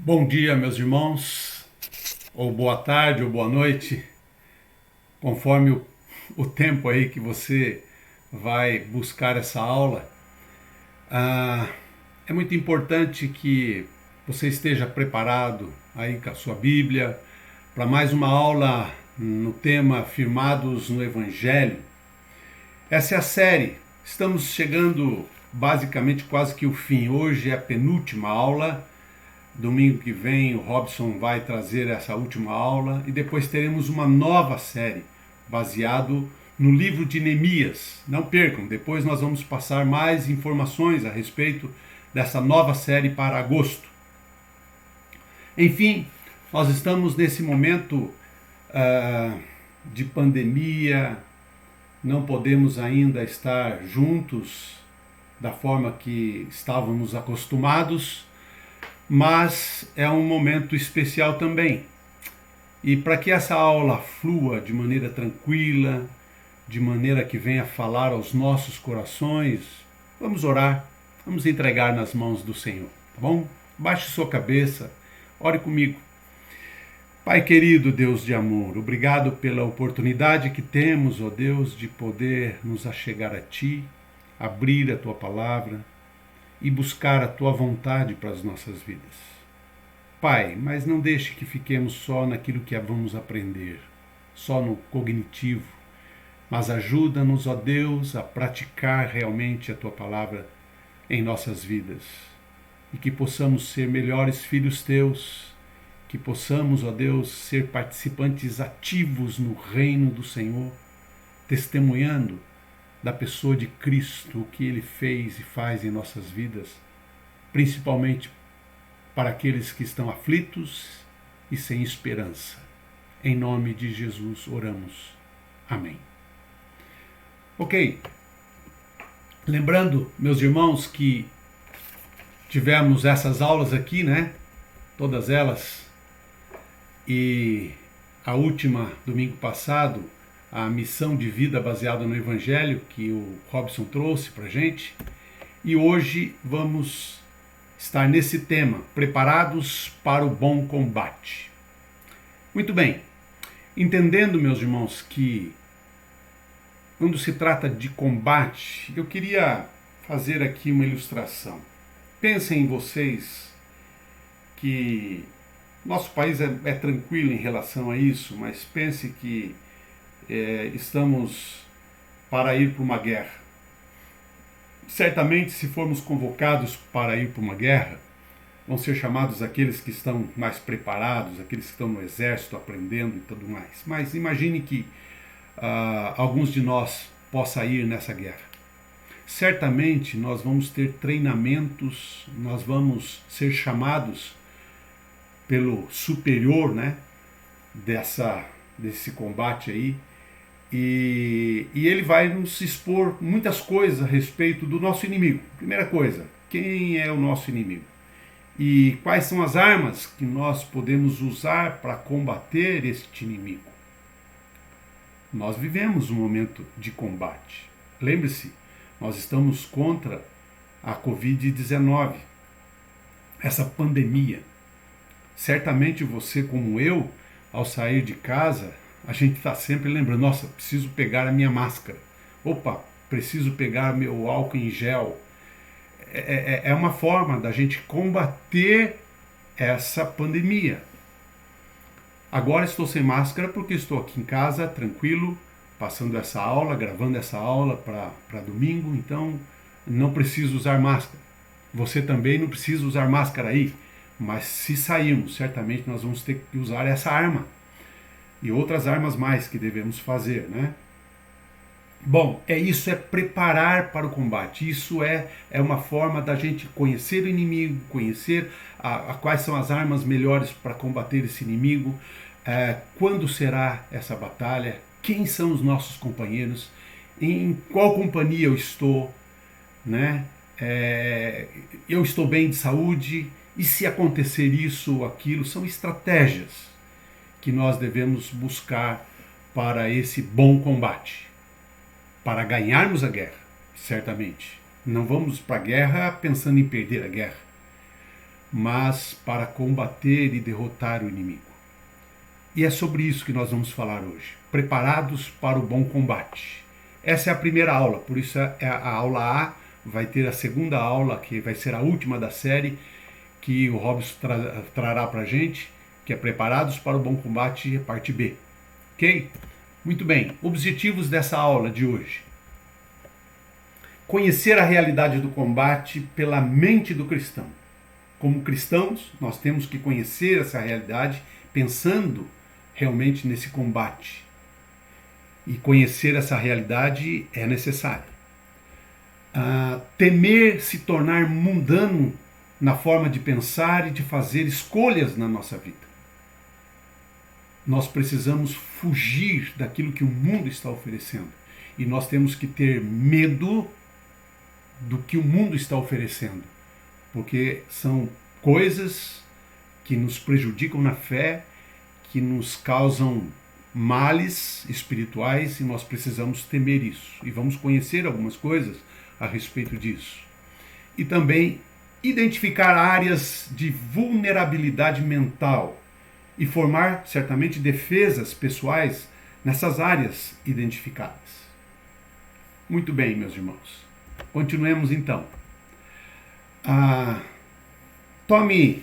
Bom dia, meus irmãos, ou boa tarde, ou boa noite, conforme o tempo aí que você vai buscar essa aula. É muito importante que você esteja preparado aí com a sua Bíblia para mais uma aula no tema Firmados no Evangelho. Essa é a série, estamos chegando basicamente quase que o fim. Hoje é a penúltima aula. Domingo que vem o Robson vai trazer essa última aula e depois teremos uma nova série baseado no livro de Neemias. Não percam, depois nós vamos passar mais informações a respeito dessa nova série para agosto. Enfim, nós estamos nesse momento de pandemia, não podemos ainda estar juntos da forma que estávamos acostumados, mas é um momento especial também. E para que essa aula flua de maneira tranquila, de maneira que venha falar aos nossos corações, vamos orar, vamos entregar nas mãos do Senhor, tá bom? Baixe sua cabeça, ore comigo. Pai querido, Deus de amor, obrigado pela oportunidade que temos, ó Deus, de poder nos achegar a Ti, abrir a Tua palavra e buscar a Tua vontade para as nossas vidas. Pai, mas não deixe que fiquemos só naquilo que vamos aprender, só no cognitivo, mas ajuda-nos, ó Deus, a praticar realmente a Tua palavra em nossas vidas e que possamos ser melhores filhos Teus, que possamos, ó Deus, ser participantes ativos no reino do Senhor, testemunhando da pessoa de Cristo, o que Ele fez e faz em nossas vidas, principalmente para aqueles que estão aflitos e sem esperança. Em nome de Jesus oramos. Amém. Ok. Lembrando, meus irmãos, que tivemos essas aulas aqui, né? Todas elas. e a última, domingo passado, a missão de vida baseada no Evangelho que o Robson trouxe para a gente. E hoje vamos estar nesse tema, preparados para o bom combate. Muito bem, entendendo, meus irmãos, que quando se trata de combate, eu queria fazer aqui uma ilustração. Pensem em vocês que nosso país é tranquilo em relação a isso, mas pense que estamos para ir para uma guerra. Certamente, se formos convocados para ir para uma guerra, vão ser chamados aqueles que estão mais preparados, aqueles que estão no exército aprendendo e tudo mais. Mas imagine que alguns de nós possa ir nessa guerra. Certamente nós vamos ter treinamentos, nós vamos ser chamados pelo superior, né, desse combate aí, e ele vai nos expor muitas coisas a respeito do nosso inimigo. Primeira coisa, quem é o nosso inimigo? E quais são as armas que nós podemos usar para combater este inimigo? Nós vivemos um momento de combate. Lembre-se, nós estamos contra a Covid-19, essa pandemia. Certamente você, como eu, ao sair de casa, a gente está sempre lembrando, nossa, preciso pegar a minha máscara. Opa, preciso pegar meu álcool em gel. É uma forma da gente combater essa pandemia. Agora estou sem máscara porque estou aqui em casa, tranquilo, passando essa aula, gravando essa aula para domingo, então não preciso usar máscara. Você também não precisa usar máscara aí, mas se sairmos, certamente nós vamos ter que usar essa arma e outras armas mais que devemos fazer, né? Bom, isso é preparar para o combate, isso é uma forma da gente conhecer o inimigo, conhecer quais são as armas melhores para combater esse inimigo, quando será essa batalha, quem são os nossos companheiros, em qual companhia eu estou, né? Eu estou bem de saúde, e se acontecer isso ou aquilo, são estratégias que nós devemos buscar para esse bom combate. Para ganharmos a guerra, certamente. Não vamos para a guerra pensando em perder a guerra, mas para combater e derrotar o inimigo. E é sobre isso que nós vamos falar hoje. Preparados para o bom combate. Essa é a primeira aula, por isso é a aula A. Vai ter a segunda aula, que vai ser a última da série, que o Robson trará para a gente, que é Preparados para o bom combate, parte B. Ok? Muito bem, objetivos dessa aula de hoje. Conhecer a realidade do combate pela mente do cristão. Como cristãos, nós temos que conhecer essa realidade pensando realmente nesse combate. E conhecer essa realidade é necessário. Temer se tornar mundano na forma de pensar e de fazer escolhas na nossa vida. Nós precisamos fugir daquilo que o mundo está oferecendo. E nós temos que ter medo do que o mundo está oferecendo. Porque são coisas que nos prejudicam na fé, que nos causam males espirituais, e nós precisamos temer isso. E vamos conhecer algumas coisas a respeito disso. E também identificar áreas de vulnerabilidade mental e formar, certamente, defesas pessoais nessas áreas identificadas. Muito bem, meus irmãos. Continuemos, então. Tome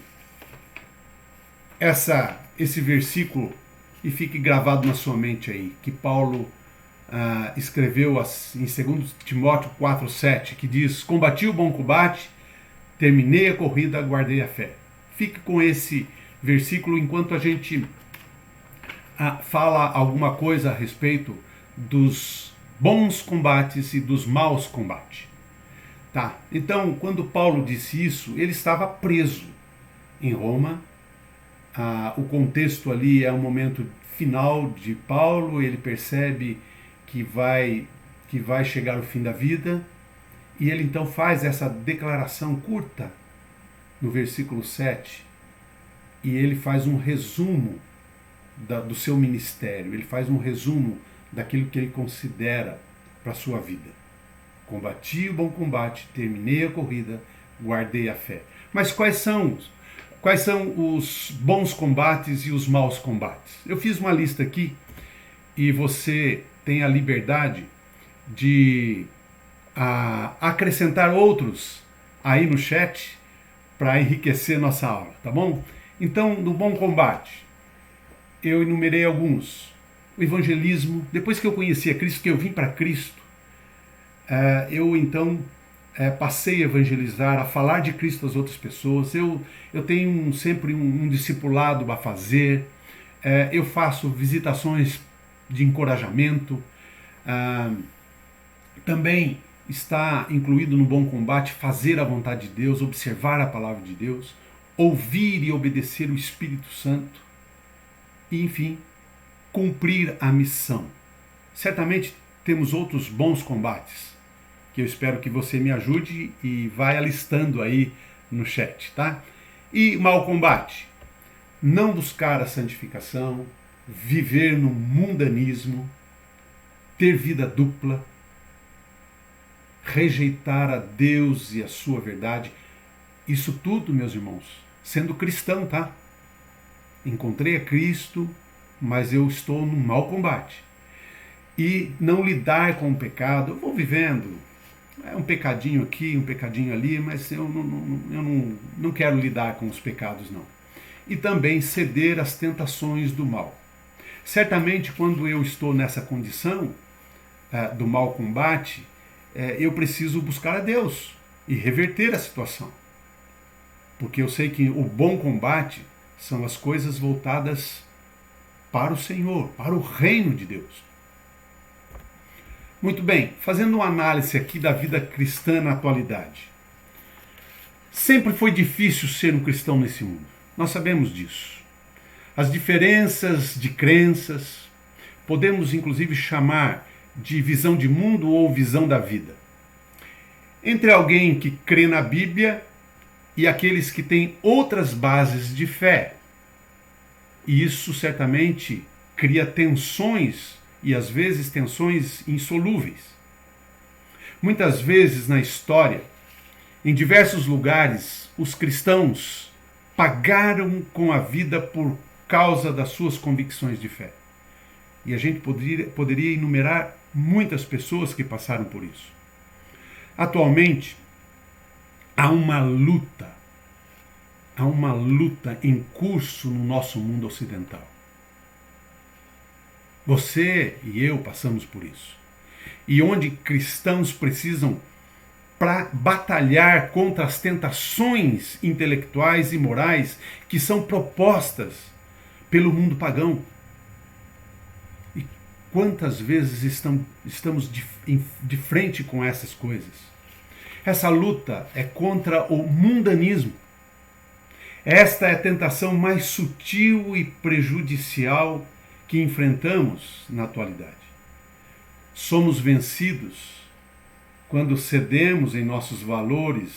esse versículo e fique gravado na sua mente aí, que Paulo escreveu em 2 Timóteo 4,7, que diz: combati o bom combate, terminei a corrida, guardei a fé. Fique com esse versículo enquanto a gente fala alguma coisa a respeito dos bons combates e dos maus combates. Tá? Então, quando Paulo disse isso, ele estava preso em Roma. O contexto ali é um momento final de Paulo, ele percebe que vai chegar o fim da vida, e ele então faz essa declaração curta no versículo 7, e ele faz um resumo do seu ministério, ele faz um resumo daquilo que ele considera para a sua vida. Combati o bom combate, terminei a corrida, guardei a fé. Mas quais são os bons combates e os maus combates? Eu fiz uma lista aqui e você tem a liberdade de acrescentar outros aí no chat para enriquecer nossa aula, tá bom? Então, no bom combate, eu enumerei alguns. O evangelismo, depois que eu conheci a Cristo, que eu vim para Cristo, eu então passei a evangelizar, a falar de Cristo às outras pessoas. Eu tenho sempre um discipulado a fazer, eu faço visitações de encorajamento. Também está incluído no bom combate fazer a vontade de Deus, observar a palavra de Deus, ouvir e obedecer o Espírito Santo e, enfim, cumprir a missão. Certamente temos outros bons combates, que eu espero que você me ajude e vai alistando aí no chat, tá? E mau combate, não buscar a santificação, viver no mundanismo, ter vida dupla, rejeitar a Deus e a sua verdade. Isso tudo, meus irmãos, sendo cristão, tá? Encontrei a Cristo, mas eu estou num mau combate. E não lidar com o pecado, eu vou vivendo, um pecadinho aqui, um pecadinho ali, mas eu não quero lidar com os pecados, não. E também ceder às tentações do mal. Certamente, quando eu estou nessa condição do mau combate, eu preciso buscar a Deus e reverter a situação. Porque eu sei que o bom combate são as coisas voltadas para o Senhor, para o reino de Deus. Muito bem, fazendo uma análise aqui da vida cristã na atualidade. Sempre foi difícil ser um cristão nesse mundo. Nós sabemos disso. As diferenças de crenças, podemos inclusive chamar de visão de mundo ou visão da vida. Entre alguém que crê na Bíblia e aqueles que têm outras bases de fé. E isso certamente cria tensões e às vezes tensões insolúveis. Muitas vezes na história, em diversos lugares, os cristãos pagaram com a vida por causa das suas convicções de fé. E a gente poderia enumerar muitas pessoas que passaram por isso. Atualmente, há uma luta em curso no nosso mundo ocidental. Você e eu passamos por isso. E onde cristãos precisam para batalhar contra as tentações intelectuais e morais que são propostas pelo mundo pagão. E quantas vezes estamos de frente com essas coisas? Essa luta é contra o mundanismo. Esta é a tentação mais sutil e prejudicial que enfrentamos na atualidade. Somos vencidos quando cedemos em nossos valores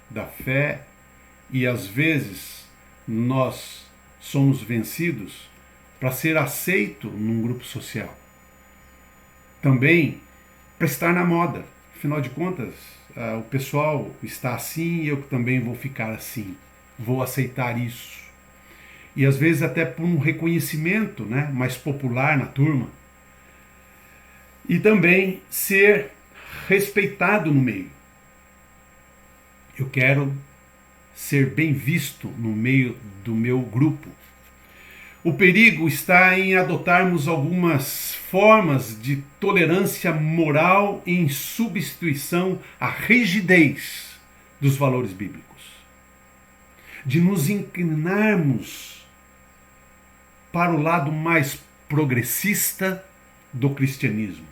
da fé e às vezes nós somos vencidos para ser aceito num grupo social. Também para estar na moda. Afinal de contas, o pessoal está assim e eu também vou ficar assim. Vou aceitar isso. E às vezes até por um reconhecimento, né, mais popular na turma. E também ser respeitado no meio. Eu quero ser bem visto no meio do meu grupo. O perigo está em adotarmos algumas formas de tolerância moral em substituição à rigidez dos valores bíblicos. De nos inclinarmos para o lado mais progressista do cristianismo,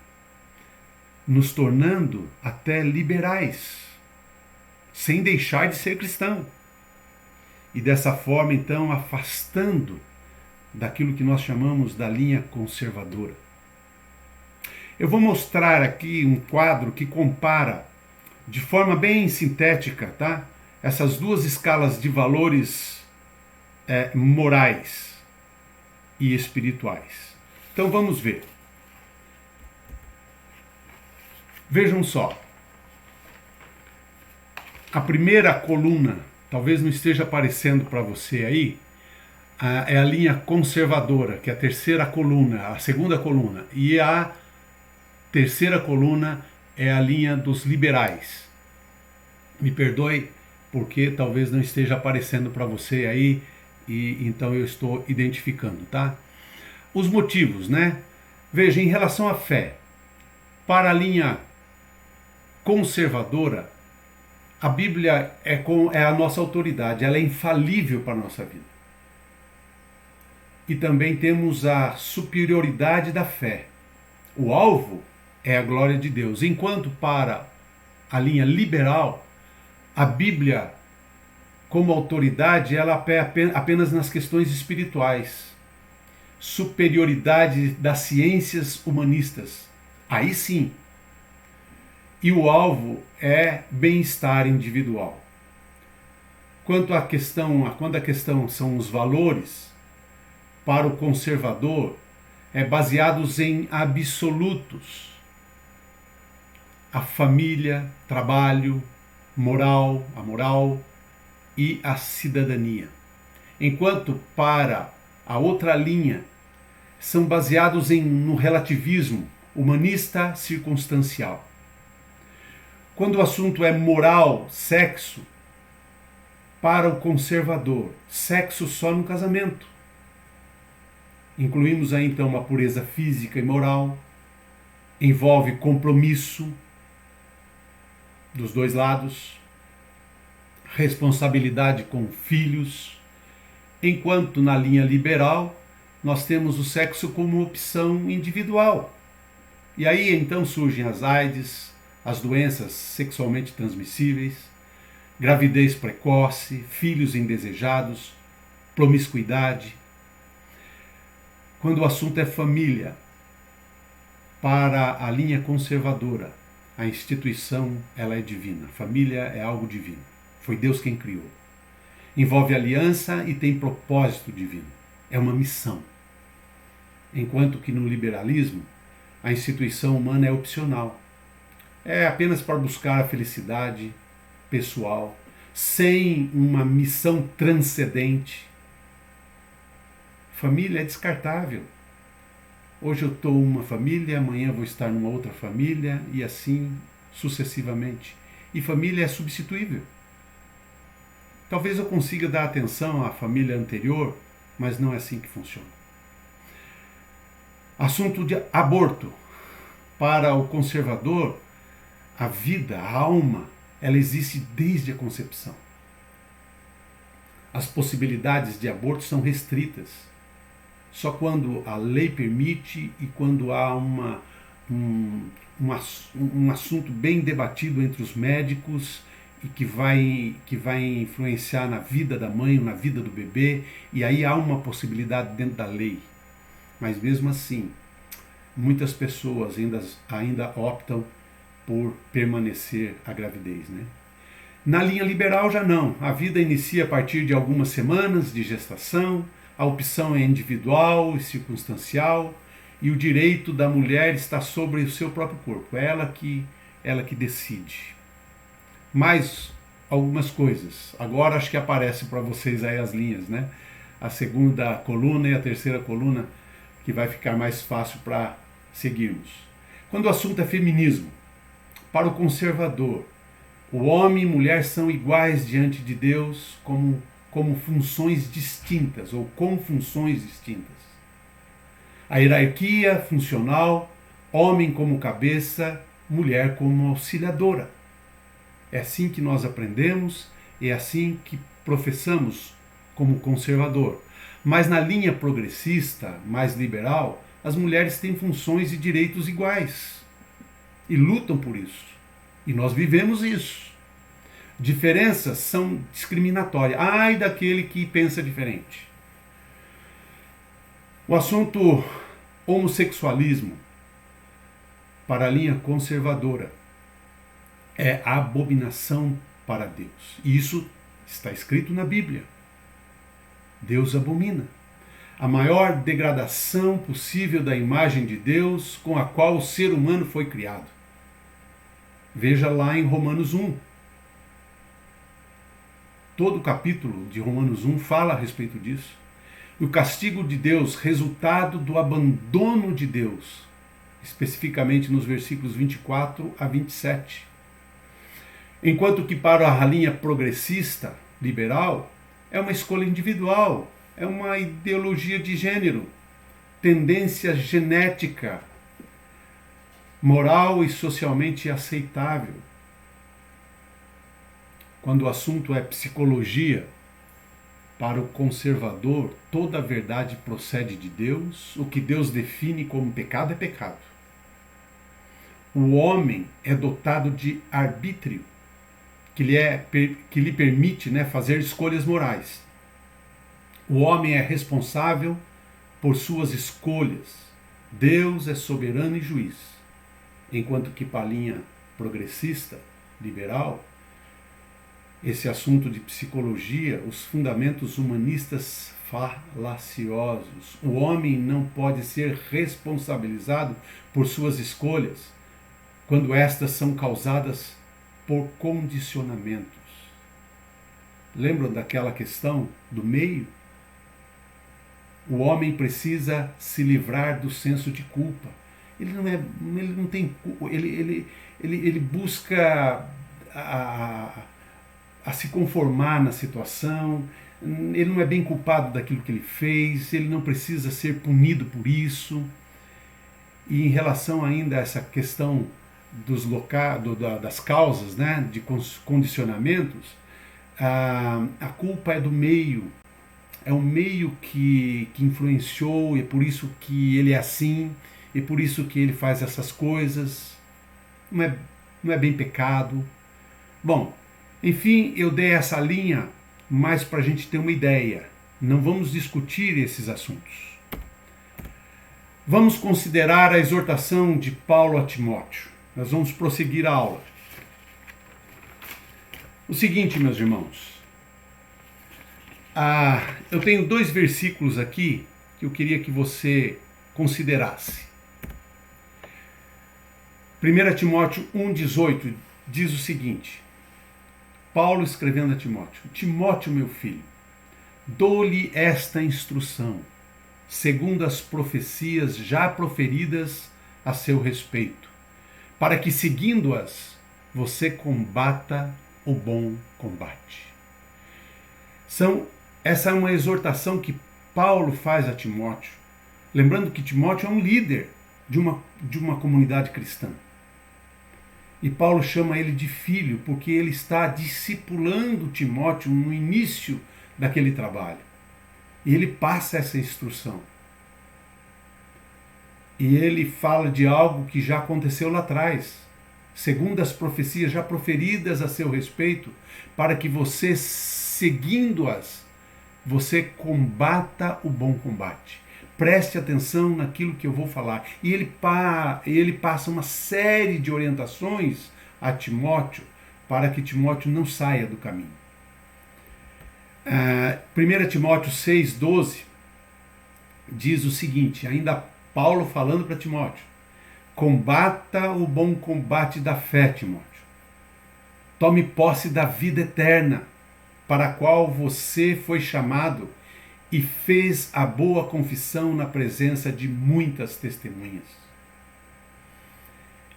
nos tornando até liberais, sem deixar de ser cristão. E dessa forma, então, afastando daquilo que nós chamamos da linha conservadora. Eu vou mostrar aqui um quadro que compara, de forma bem sintética, tá? Essas duas escalas de valores morais. e espirituais. Então vamos ver. Vejam só. A primeira coluna, talvez não esteja aparecendo para você aí, é a linha conservadora, que é a terceira coluna, a segunda coluna. E a terceira coluna é a linha dos liberais. Me perdoe, porque talvez não esteja aparecendo para você aí, e então eu estou identificando, tá? Os motivos, né? Veja, em relação à fé, para a linha conservadora, a Bíblia é a nossa autoridade, ela é infalível para a nossa vida. E também temos a superioridade da fé. O alvo é a glória de Deus. Enquanto para a linha liberal, a Bíblia, como autoridade, ela é apenas nas questões espirituais. Superioridade das ciências humanistas. Aí sim. E o alvo é bem-estar individual. Quando a questão são os valores, para o conservador, é baseados em absolutos. A família, trabalho, a moral e a cidadania. Enquanto para a outra linha são baseados no relativismo humanista circunstancial. Quando o assunto é moral, sexo, para o conservador, sexo só no casamento. Incluímos aí então uma pureza física e moral, envolve compromisso dos dois lados, responsabilidade com filhos, enquanto na linha liberal nós temos o sexo como opção individual. E aí então surgem as AIDS, as doenças sexualmente transmissíveis, gravidez precoce, filhos indesejados, promiscuidade. Quando o assunto é família, para a linha conservadora, a instituição ela é divina. Família é algo divino. Foi Deus quem criou. Envolve aliança e tem propósito divino. É uma missão. Enquanto que no liberalismo, a instituição humana é opcional. É apenas para buscar a felicidade pessoal, sem uma missão transcendente. Família é descartável. Hoje eu estou numa família, amanhã vou estar numa outra família e assim sucessivamente. E família é substituível. Talvez eu consiga dar atenção à família anterior, mas não é assim que funciona. Assunto de aborto. Para o conservador, a vida, a alma, ela existe desde a concepção. As possibilidades de aborto são restritas. Só quando a lei permite e quando há um assunto bem debatido entre os médicos e que vai influenciar na vida da mãe ou na vida do bebê, e aí há uma possibilidade dentro da lei. Mas mesmo assim, muitas pessoas ainda optam por permanecer a gravidez, né? Na linha liberal já não. A vida inicia a partir de algumas semanas de gestação, a opção é individual e circunstancial, e o direito da mulher está sobre o seu próprio corpo. É ela que decide. Mais algumas coisas. Agora acho que aparece para vocês aí as linhas, né? A segunda coluna e a terceira coluna, que vai ficar mais fácil para seguirmos. Quando o assunto é feminismo, para o conservador, o homem e mulher são iguais diante de Deus como funções distintas ou com funções distintas. A hierarquia funcional, homem como cabeça, mulher como auxiliadora. É assim que nós aprendemos, é assim que professamos como conservador. Mas na linha progressista, mais liberal, as mulheres têm funções e direitos iguais e lutam por isso. E nós vivemos isso. Diferenças são discriminatórias. Ai daquele que pensa diferente. O assunto homossexualismo, para a linha conservadora, é abominação para Deus. E isso está escrito na Bíblia. Deus abomina. a maior degradação possível da imagem de Deus com a qual o ser humano foi criado. Veja lá em Romanos 1. Todo o capítulo de Romanos 1 fala a respeito disso. O castigo de Deus, resultado do abandono de Deus, especificamente nos versículos 24 a 27. Enquanto que para a linha progressista, liberal, é uma escolha individual, é uma ideologia de gênero, tendência genética, moral e socialmente aceitável. Quando o assunto é psicologia, para o conservador, toda a verdade procede de Deus, o que Deus define como pecado é pecado. O homem é dotado de arbítrio, que lhe permite, fazer escolhas morais. O homem é responsável por suas escolhas. Deus é soberano e juiz. Enquanto que para a linha progressista, liberal, esse assunto de psicologia, os fundamentos humanistas falaciosos. O homem não pode ser responsabilizado por suas escolhas, quando estas são causadas por condicionamentos. Lembram daquela questão do meio? O homem precisa se livrar do senso de culpa. Ele não tem, ele busca a se conformar na situação, ele não é bem culpado daquilo que ele fez, ele não precisa ser punido por isso. E em relação ainda a essa questão das causas, de condicionamentos, a culpa é do meio, é o meio que influenciou, e é por isso que ele é assim, e por isso que ele faz essas coisas, não é bem pecado. Bom, enfim, eu dei essa linha mais para a gente ter uma ideia. Não vamos discutir esses assuntos. Vamos considerar a exortação de Paulo a Timóteo. Nós vamos prosseguir a aula. O seguinte, meus irmãos. Eu tenho 2 versículos aqui que eu queria que você considerasse. 1 Timóteo 1,18 diz o seguinte. Paulo escrevendo a Timóteo: Timóteo, meu filho, dou-lhe esta instrução, segundo as profecias já proferidas a seu respeito, para que, seguindo-as, você combata o bom combate. Essa é uma exortação que Paulo faz a Timóteo, lembrando que Timóteo é um líder de uma comunidade cristã. E Paulo chama ele de filho, porque ele está discipulando Timóteo no início daquele trabalho. E ele passa essa instrução. E ele fala de algo que já aconteceu lá atrás, segundo as profecias já proferidas a seu respeito, para que você, seguindo-as, você combata o bom combate. Preste atenção naquilo que eu vou falar. E ele passa uma série de orientações a Timóteo para que Timóteo não saia do caminho. 1 Timóteo 6,12 diz o seguinte, ainda Paulo falando para Timóteo: combata o bom combate da fé, Timóteo. Tome posse da vida eterna, para a qual você foi chamado e fez a boa confissão na presença de muitas testemunhas.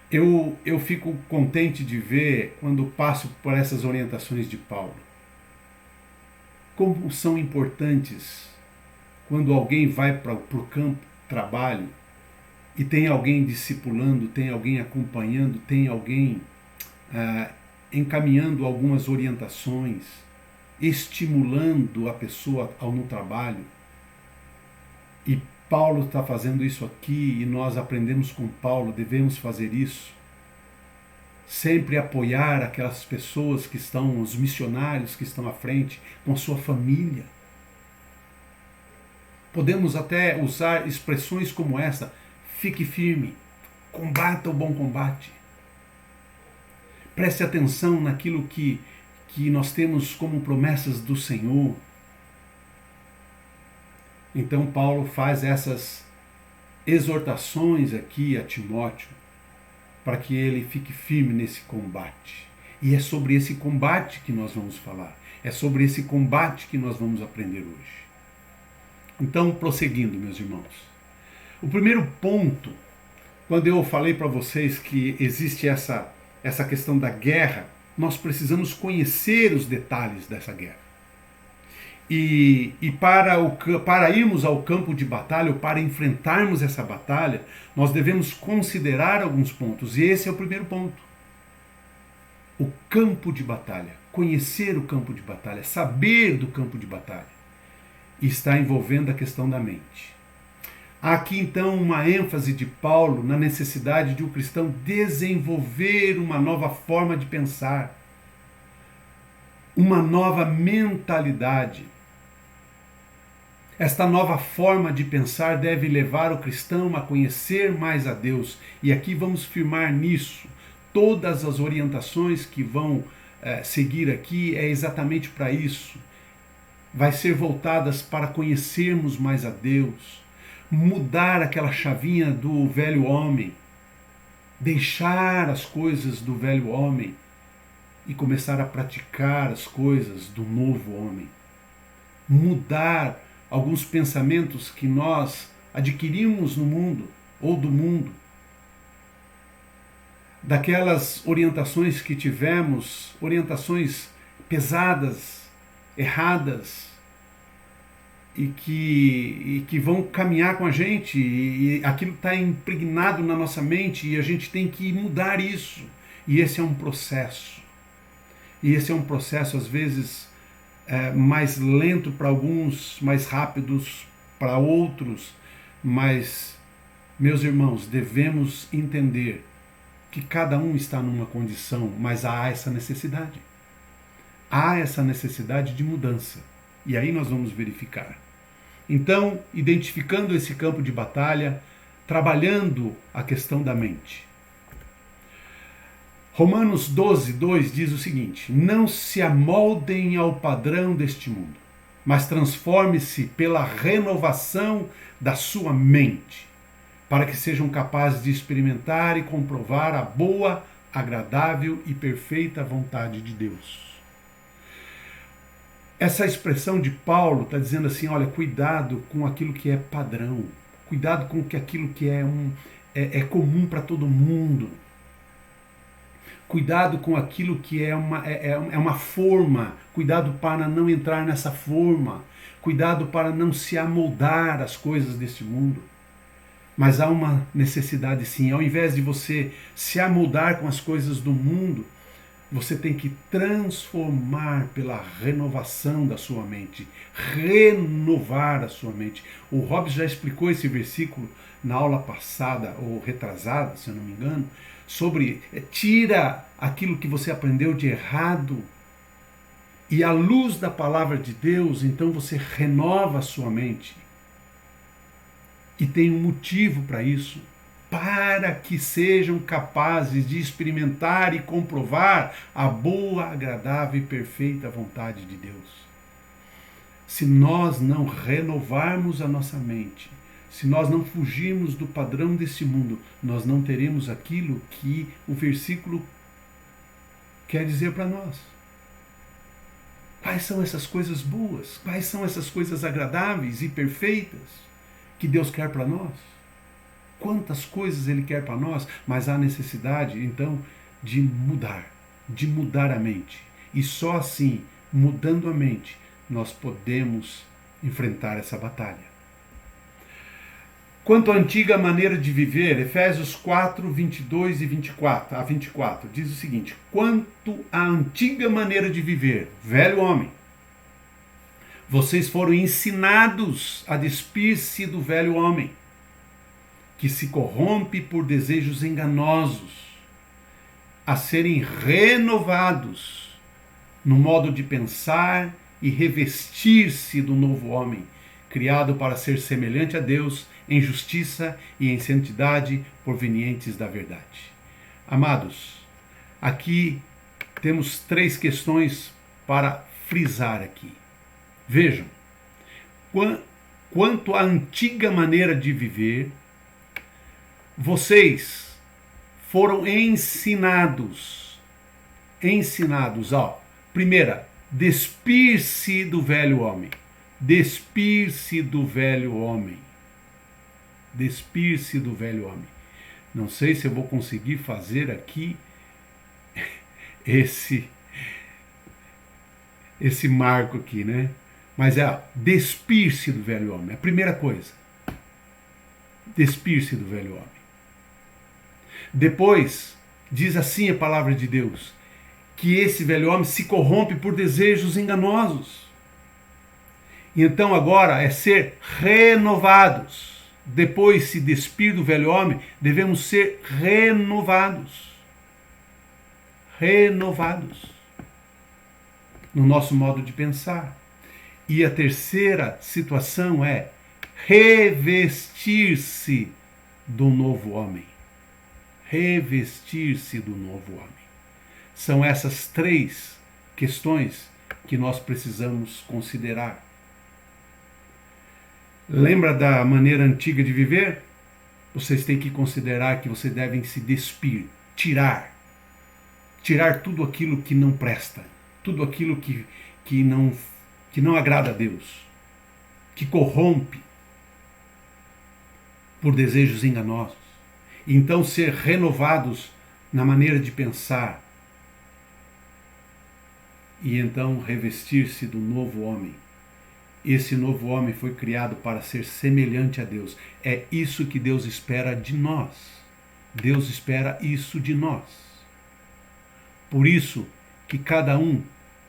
Eu fico contente de ver, quando passo por essas orientações de Paulo, como são importantes quando alguém vai para o campo, trabalho, e tem alguém discipulando, tem alguém acompanhando, tem alguém encaminhando algumas orientações, estimulando a pessoa no trabalho. E Paulo está fazendo isso aqui, e nós aprendemos com Paulo, devemos fazer isso. Sempre apoiar aquelas pessoas que estão, os missionários que estão à frente, com a sua família. Podemos até usar expressões como essa: fique firme, combata o bom combate. Preste atenção naquilo que nós temos como promessas do Senhor. Então Paulo faz essas exortações aqui a Timóteo para que ele fique firme nesse combate. E é sobre esse combate que nós vamos falar. É sobre esse combate que nós vamos aprender hoje. Então, prosseguindo, meus irmãos. O primeiro ponto, quando eu falei para vocês que existe essa questão da guerra, nós precisamos conhecer os detalhes dessa guerra. E para irmos ao campo de batalha, ou para enfrentarmos essa batalha, nós devemos considerar alguns pontos. E esse é o primeiro ponto. O campo de batalha. Conhecer o campo de batalha, saber do campo de batalha. E está envolvendo a questão da mente. Há aqui então uma ênfase de Paulo na necessidade de um cristão desenvolver uma nova forma de pensar, uma nova mentalidade. Esta nova forma de pensar deve levar o cristão a conhecer mais a Deus. E aqui vamos firmar nisso. Todas as orientações que vão seguir aqui é exatamente para isso. Vai ser voltadas para conhecermos mais a Deus, mudar aquela chavinha do velho homem, deixar as coisas do velho homem e começar a praticar as coisas do novo homem. Mudar alguns pensamentos que nós adquirimos no mundo ou do mundo. Daquelas orientações que tivemos, orientações pesadas, erradas, e que vão caminhar com a gente, e aquilo está impregnado na nossa mente, e a gente tem que mudar isso. E esse é um processo. E esse é um processo, às vezes, mais lento para alguns, mais rápidos para outros, mas, meus irmãos, devemos entender que cada um está numa condição, mas há essa necessidade. Há essa necessidade de mudança. E aí nós vamos verificar. Então, identificando esse campo de batalha, trabalhando a questão da mente. Romanos 12, 2 diz o seguinte: não se amoldem ao padrão deste mundo, mas transforme-se pela renovação da sua mente, para que sejam capazes de experimentar e comprovar a boa, agradável e perfeita vontade de Deus. Essa expressão de Paulo está dizendo assim, olha, cuidado com aquilo que é padrão, cuidado com aquilo que é comum para todo mundo. Cuidado com aquilo que é uma forma, cuidado para não entrar nessa forma, cuidado para não se amoldar às coisas deste mundo. Mas há uma necessidade sim, ao invés de você se amoldar com as coisas do mundo, você tem que transformar pela renovação da sua mente, renovar a sua mente. O Hobbes já explicou esse versículo na aula passada, ou retrasada, se eu não me engano, sobre tira aquilo que você aprendeu de errado e à luz da palavra de Deus, então você renova a sua mente. E tem um motivo para isso, para que sejam capazes de experimentar e comprovar a boa, agradável e perfeita vontade de Deus. Se nós não renovarmos a nossa mente, se nós não fugirmos do padrão desse mundo, nós não teremos aquilo que o versículo quer dizer para nós. Quais são essas coisas boas? Quais são essas coisas agradáveis e perfeitas que Deus quer para nós? Quantas coisas Ele quer para nós, mas há necessidade, então, de mudar a mente. E só assim, mudando a mente, nós podemos enfrentar essa batalha. Quanto à antiga maneira de viver, Efésios 4, 22 e 24, diz o seguinte: quanto à antiga maneira de viver, velho homem, vocês foram ensinados a despir-se do velho homem, que se corrompe por desejos enganosos, a serem renovados no modo de pensar e revestir-se do novo homem, criado para ser semelhante a Deus em justiça e em santidade provenientes da verdade. Amados, aqui temos 3 questões para frisar aqui. Vejam, quanto à antiga maneira de viver, vocês foram ensinados, ó. Primeira, despir-se do velho homem. Despir-se do velho homem. Despir-se do velho homem. Não sei se eu vou conseguir fazer aqui esse marco aqui, né? Mas é despir-se do velho homem. A primeira coisa. Despir-se do velho homem. Depois, diz assim a palavra de Deus, que esse velho homem se corrompe por desejos enganosos. E então agora é ser renovados. Depois se despir do velho homem, devemos ser renovados. Renovados. No nosso modo de pensar. E a terceira situação é revestir-se do novo homem. Revestir-se do novo homem. São essas três questões que nós precisamos considerar. Lembra da maneira antiga de viver? Vocês têm que considerar que vocês devem se despir, tirar tudo aquilo que não presta, tudo aquilo que não agrada a Deus, que corrompe por desejos enganosos. Então ser renovados na maneira de pensar e então revestir-se do novo homem. Esse novo homem foi criado para ser semelhante a Deus. É isso que Deus espera de nós. Deus espera isso de nós. Por isso que cada um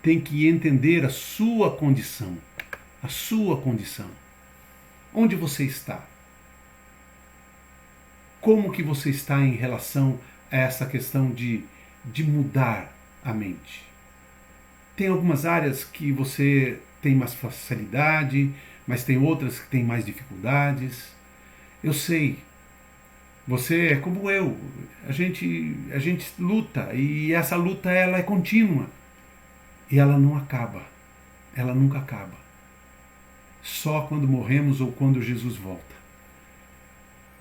tem que entender a sua condição. A sua condição. Onde você está? Como que você está em relação a essa questão de mudar a mente? Tem algumas áreas que você tem mais facilidade, mas tem outras que tem mais dificuldades. Eu sei, você é como eu, a gente luta, e essa luta ela é contínua, e ela não acaba, ela nunca acaba. Só quando morremos ou quando Jesus volta.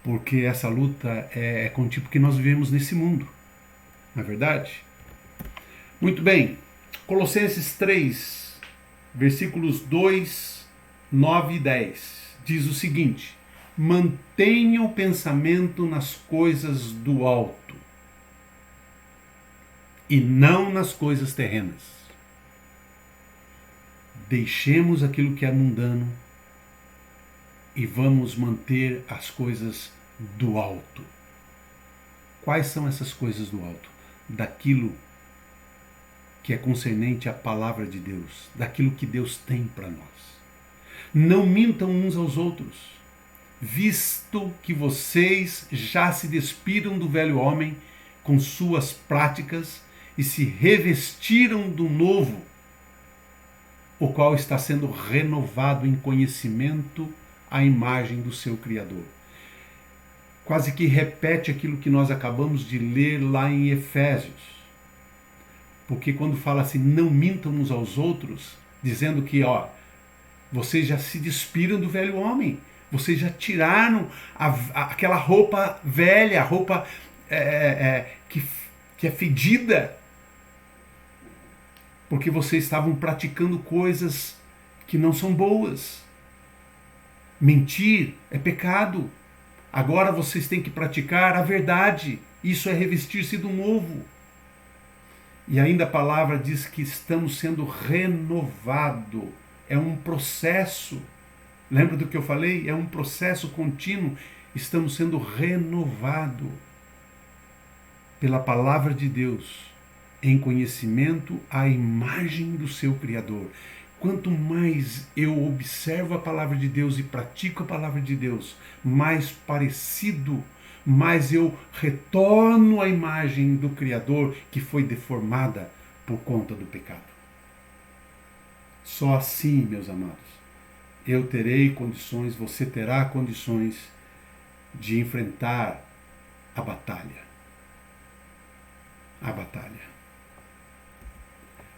Porque essa luta é contínua, porque nós vivemos nesse mundo, não é verdade? Muito bem, Colossenses 3, versículos 2, 9 e 10, diz o seguinte: mantenha o pensamento nas coisas do alto e não nas coisas terrenas. Deixemos aquilo que é mundano e vamos manter as coisas do alto. Quais são essas coisas do alto? Daquilo que é concernente à palavra de Deus, daquilo que Deus tem para nós. Não mintam uns aos outros, visto que vocês já se despiram do velho homem com suas práticas e se revestiram do novo, o qual está sendo renovado em conhecimento à imagem do seu Criador. Quase que repete aquilo que nós acabamos de ler lá em Efésios. Porque quando fala assim, não mintam uns aos outros, dizendo que, vocês já se despiram do velho homem, vocês já tiraram aquela roupa velha, a roupa que é fedida, porque vocês estavam praticando coisas que não são boas. Mentir é pecado. Agora vocês têm que praticar a verdade. Isso é revestir-se do novo. E ainda a palavra diz que estamos sendo renovados. É um processo. Lembra do que eu falei? É um processo contínuo. Estamos sendo renovados pela palavra de Deus, em conhecimento à imagem do seu Criador. Quanto mais eu observo a palavra de Deus e pratico a palavra de Deus, mais parecido, mais eu retorno à imagem do Criador que foi deformada por conta do pecado. Só assim, meus amados, eu terei condições, você terá condições de enfrentar a batalha. A batalha.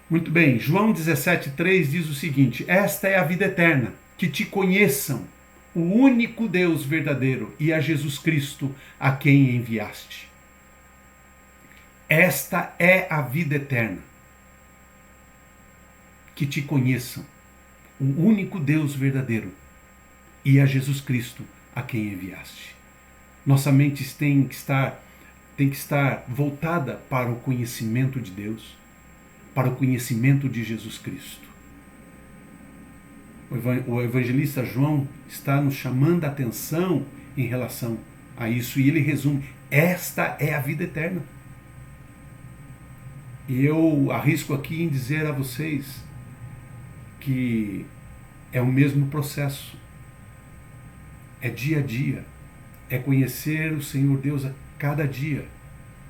Muito bem, João 17,3 diz o seguinte: esta é a vida eterna, que te conheçam, o único Deus verdadeiro e a Jesus Cristo a quem enviaste. Esta é a vida eterna. Que te conheçam, o único Deus verdadeiro e a Jesus Cristo a quem enviaste. Nossa mente tem que estar voltada para o conhecimento de Deus, para o conhecimento de Jesus Cristo. O evangelista João está nos chamando a atenção em relação a isso, e ele resume: esta é a vida eterna. E eu arrisco aqui em dizer a vocês que é o mesmo processo, é dia a dia, é conhecer o Senhor Deus a cada dia.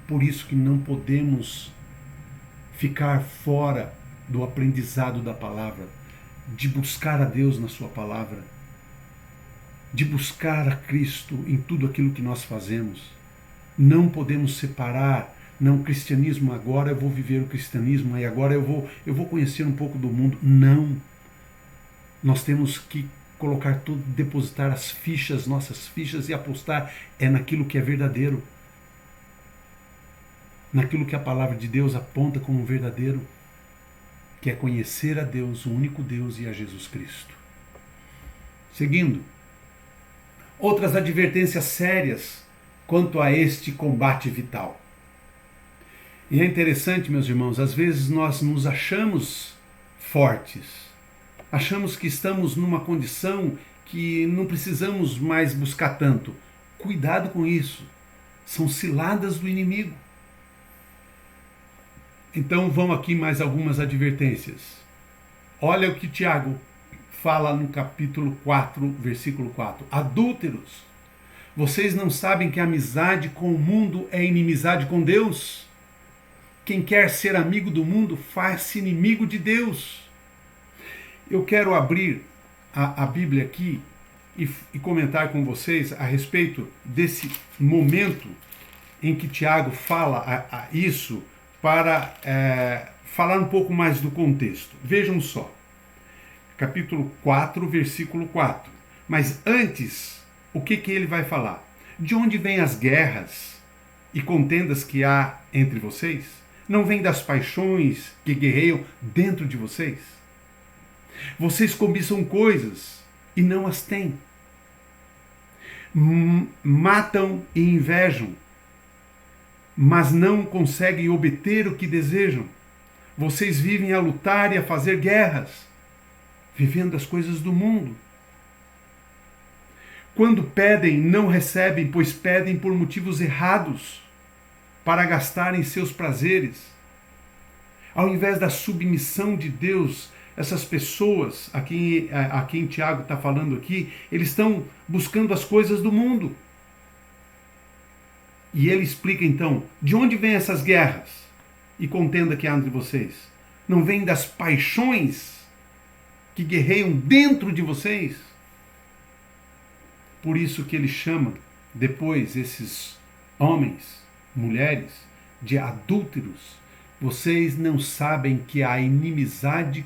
Por isso que não podemos ficar fora do aprendizado da palavra, de buscar a Deus na sua palavra, de buscar a Cristo em tudo aquilo que nós fazemos. Não podemos separar, não, o cristianismo, agora eu vou viver o cristianismo, e agora eu vou conhecer um pouco do mundo. Não. Nós temos que colocar tudo, depositar as fichas, nossas fichas, e apostar naquilo que é verdadeiro, naquilo que a palavra de Deus aponta como verdadeiro, que é conhecer a Deus, o único Deus, e a Jesus Cristo. Seguindo, outras advertências sérias quanto a este combate vital. E é interessante, meus irmãos, às vezes nós nos achamos fortes, achamos que estamos numa condição que não precisamos mais buscar tanto. Cuidado com isso, são ciladas do inimigo. Então vão aqui mais algumas advertências. Olha o que Tiago fala no capítulo 4, versículo 4. Adúlteros, vocês não sabem que a amizade com o mundo é inimizade com Deus? Quem quer ser amigo do mundo faz-se inimigo de Deus. Eu quero abrir a Bíblia aqui e comentar com vocês a respeito desse momento em que Tiago fala isso, para falar um pouco mais do contexto. Vejam só, capítulo 4, versículo 4. Mas antes, o que ele vai falar? De onde vêm as guerras e contendas que há entre vocês? Não vem das paixões que guerreiam dentro de vocês? Vocês cobiçam coisas e não as têm. Matam e invejam, mas não conseguem obter o que desejam. Vocês vivem a lutar e a fazer guerras, vivendo as coisas do mundo. Quando pedem, não recebem, pois pedem por motivos errados, para gastarem seus prazeres. Ao invés da submissão de Deus, essas pessoas a quem Tiago está falando aqui, eles estão buscando as coisas do mundo. E ele explica então, de onde vêm essas guerras e contenda que há entre vocês? Não vem das paixões que guerreiam dentro de vocês? Por isso que ele chama depois esses homens, mulheres, de adúlteros. Vocês não sabem que a inimizade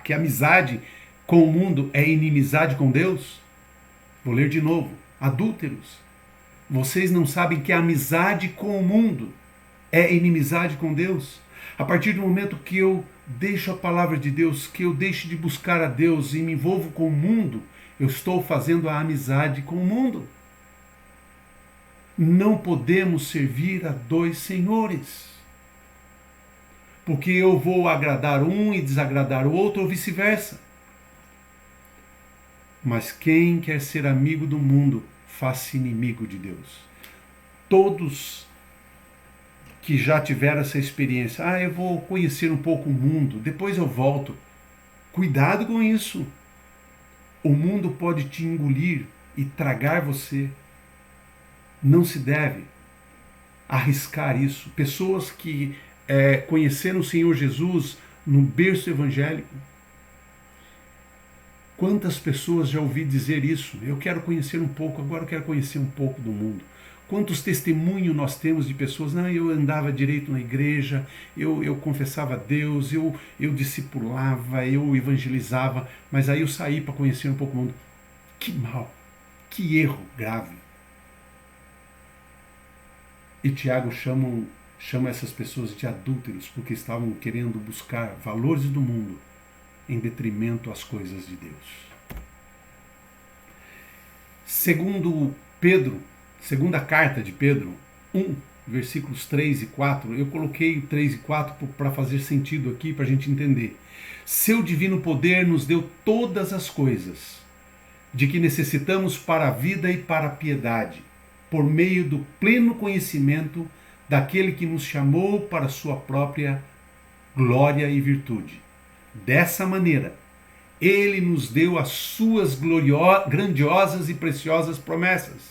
que a amizade com o mundo é inimizade com Deus? Vou ler de novo. Adúlteros, vocês não sabem que a amizade com o mundo é inimizade com Deus? A partir do momento que eu deixo a palavra de Deus, que eu deixo de buscar a Deus e me envolvo com o mundo, eu estou fazendo a amizade com o mundo. Não podemos servir a dois senhores, porque eu vou agradar um e desagradar o outro, ou vice-versa. Mas quem quer ser amigo do mundo, faz-se inimigo de Deus. Todos que já tiveram essa experiência, eu vou conhecer um pouco o mundo, depois eu volto. Cuidado com isso. O mundo pode te engolir e tragar você. Não se deve arriscar isso. Pessoas que conheceram o Senhor Jesus no berço evangélico. Quantas pessoas já ouvi dizer isso? Eu quero conhecer um pouco, agora eu quero conhecer um pouco do mundo. Quantos testemunhos nós temos de pessoas, eu andava direito na igreja, eu confessava a Deus, eu discipulava, eu evangelizava, mas aí eu saí para conhecer um pouco do mundo. Que mal, que erro grave. E Tiago chama essas pessoas de adúlteros porque estavam querendo buscar valores do mundo em detrimento às coisas de Deus. Segundo Pedro, segunda carta de Pedro 1, versículos 3 e 4, eu coloquei 3 e 4 para fazer sentido aqui, para a gente entender. Seu divino poder nos deu todas as coisas de que necessitamos para a vida e para a piedade, por meio do pleno conhecimento daquele que nos chamou para a sua própria glória e virtude. Dessa maneira, ele nos deu as suas grandiosas e preciosas promessas,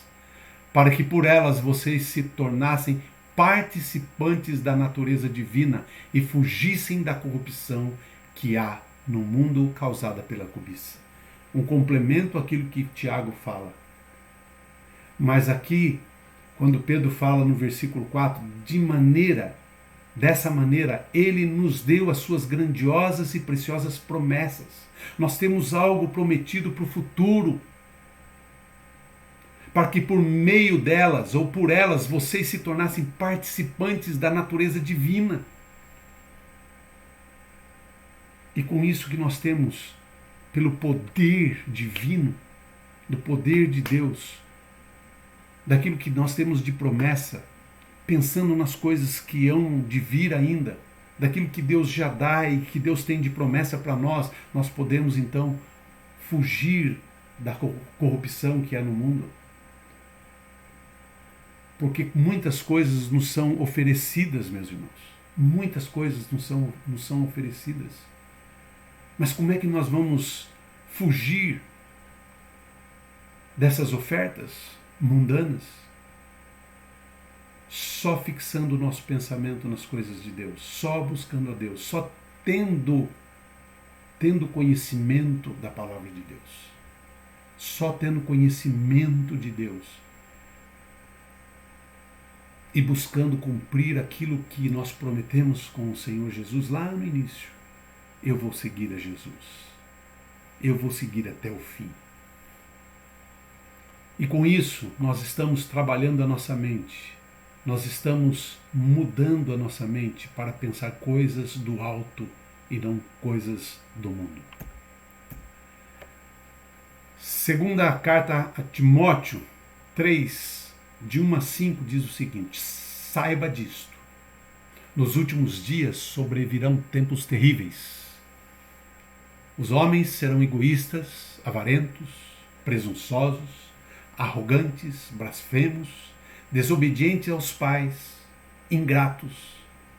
para que por elas vocês se tornassem participantes da natureza divina e fugissem da corrupção que há no mundo causada pela cobiça. Um complemento àquilo que Tiago fala. Mas aqui, quando Pedro fala no versículo 4, dessa maneira, ele nos deu as suas grandiosas e preciosas promessas. Nós temos algo prometido para o futuro, para que por meio delas ou por elas vocês se tornassem participantes da natureza divina. E com isso que nós temos, pelo poder divino, do poder de Deus, daquilo que nós temos de promessa, pensando nas coisas que hão de vir ainda, daquilo que Deus já dá e que Deus tem de promessa para nós, nós podemos então fugir da corrupção que há no mundo. Porque muitas coisas nos são oferecidas, meus irmãos. Muitas coisas nos são oferecidas. Mas como é que nós vamos fugir dessas ofertas mundanas? Só fixando o nosso pensamento nas coisas de Deus, só buscando a Deus, só tendo conhecimento da palavra de Deus, só tendo conhecimento de Deus e buscando cumprir aquilo que nós prometemos com o Senhor Jesus lá no início. Eu vou seguir a Jesus, eu vou seguir até o fim. E com isso nós estamos trabalhando a nossa mente, nós estamos mudando a nossa mente para pensar coisas do alto e não coisas do mundo. Segunda carta a Timóteo 3, de 1 a 5, diz o seguinte: saiba disto, nos últimos dias sobrevirão tempos terríveis. Os homens serão egoístas, avarentos, presunçosos, arrogantes, blasfemos, desobedientes aos pais, ingratos,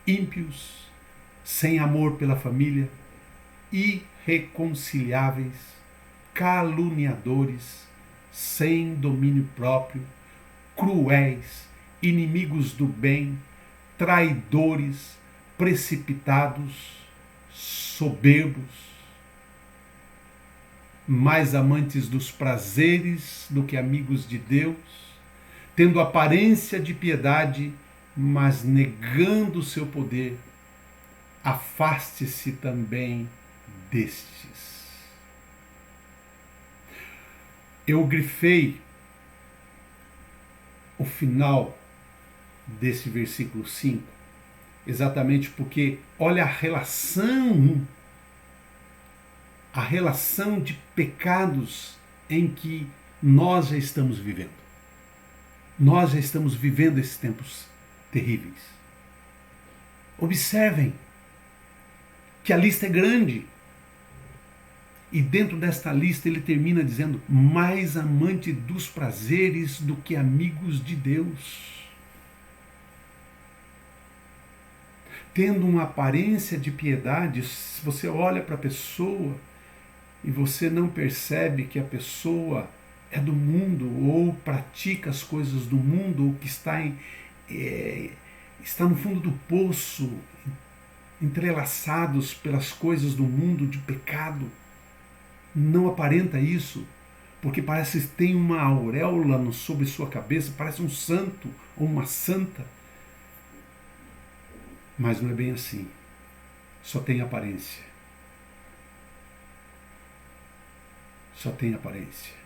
ímpios, sem amor pela família, irreconciliáveis, caluniadores, sem domínio próprio, cruéis, inimigos do bem, traidores, precipitados, soberbos, mais amantes dos prazeres do que amigos de Deus, tendo aparência de piedade, mas negando o seu poder. Afaste-se também destes. Eu grifei o final desse versículo 5, exatamente porque olha a relação de pecados em que nós já estamos vivendo. Nós já estamos vivendo esses tempos terríveis. Observem que a lista é grande. E dentro desta lista ele termina dizendo: mais amante dos prazeres do que amigos de Deus. Tendo uma aparência de piedade, se você olha para a pessoa e você não percebe que a pessoa é do mundo ou pratica as coisas do mundo ou que está no fundo do poço, entrelaçados pelas coisas do mundo de pecado, não aparenta isso, porque parece que tem uma auréola sobre sua cabeça, parece um santo ou uma santa, mas não é bem assim, só tem aparência. Só tem aparência.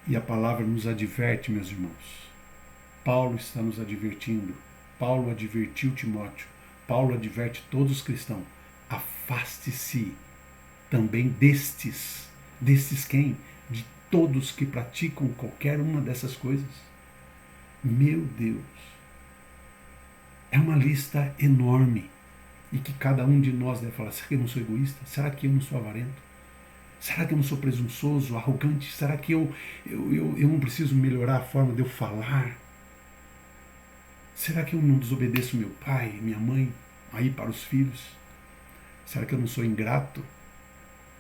E a palavra nos adverte, meus irmãos. Paulo está nos advertindo. Paulo advertiu Timóteo. Paulo adverte todos os cristãos. Afaste-se também destes. Destes quem? De todos que praticam qualquer uma dessas coisas. Meu Deus. É uma lista enorme. E que cada um de nós deve falar, será que eu não sou egoísta? Será que eu não sou avarento? Será que eu não sou presunçoso, arrogante? Será que eu não preciso melhorar a forma de eu falar? Será que eu não desobedeço meu pai, minha mãe, aí para os filhos? Será que eu não sou ingrato?